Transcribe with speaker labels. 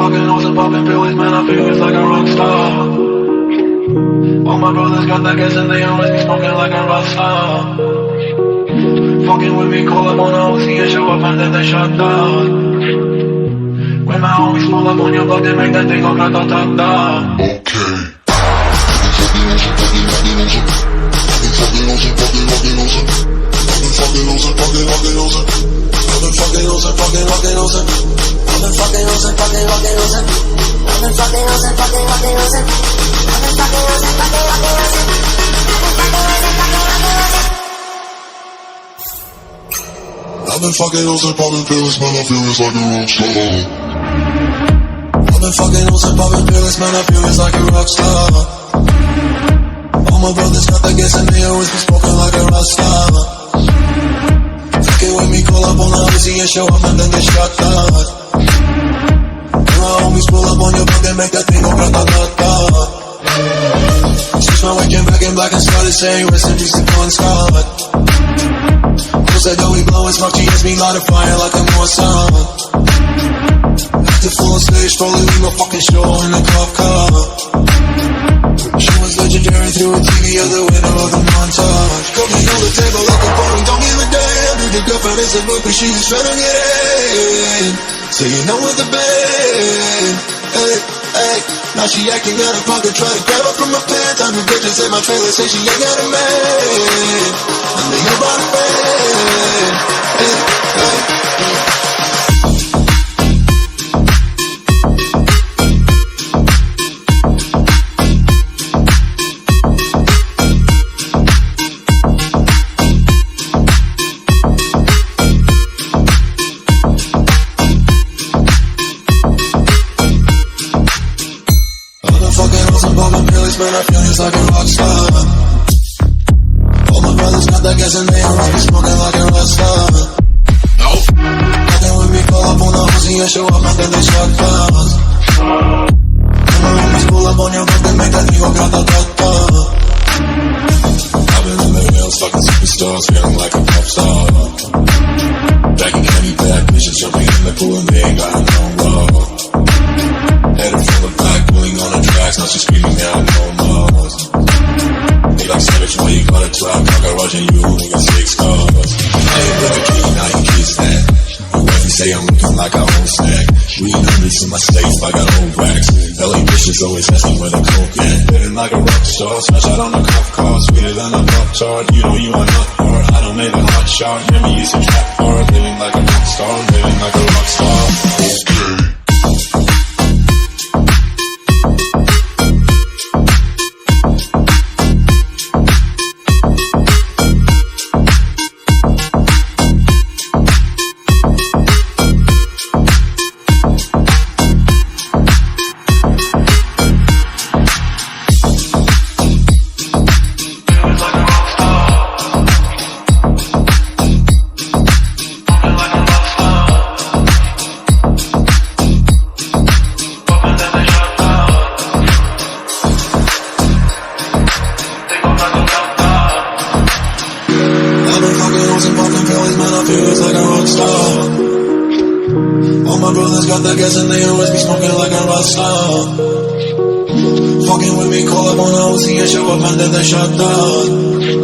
Speaker 1: fucking hoes and popping pills, man, I feel it's like a rock star. All my brothers got that gas and they always be smoking like a rock star. Fucking with me, call up on a OC and show up and then they shut down. When my homies pull up on your block, they make that thing go grata-ta-ta.
Speaker 2: Okay. I've been fucking hoes and popping pills, man, I feel it's like a rock star. I've been fucking hoes and popping pills, man, I feel it's like a rock star. All my brothers got that gas and they always be smoking like a rock star. Fucking with me, call up on the Uzi and show up and then they shut down. When my homies pull up on your block, they make that thing go grata-ta-ta. Switch my way, came back in black and started saying rest in peace to Bon Scott. Said that we blowin' smoke, she hits me light a fire like a Mossad. Active full on stage, probably leave my fucking show in a cop car. She was legendary through a TV at the window of the montage. Cooking on the table like a party, don't give a damn. Dude, the girlfriend is a book, but she just tryna get in. So you know with the band, hey, hey. Now she acting out of pocket, try to grab her from my pants. I'm the bitches in my trailer, say she ain't got a man. And they know about a man, hey, hey. Man, I feel it's like a rock star. All my brothers got that gas and they always be smoking like a rock star. Fucking with me, call up on the Uzi and show up and then they shut down. When my homies pull up on your block, they make that thing go grata-ta-ta. I've been in the hills, fucking superstars, feeling like a pop star. Bagging candy bag, bitches jumping in the pool and they ain't got no love. Headed from the back, pulling on the tracks, now she's screaming out no more. They like savage, why you got a 12 car garage and you only got 6 cars. I ain't with a key, now you kiss that. Your wife say I'm looking like I own snack. Weed hundreds in my safe, I got old racks. LA bitches always asking where the coke at. Living like a rock star, smash out on the cop car. Sweeter than a pop tart, you know you are not hard. I don't make a hot shot, hear me use a trap hard. Living like a rock star, living like a rock star. Okay. All my brothers got that gas and they always be smoking like a rock star. Fucking with me, call up on a OC and show up and then they shut down.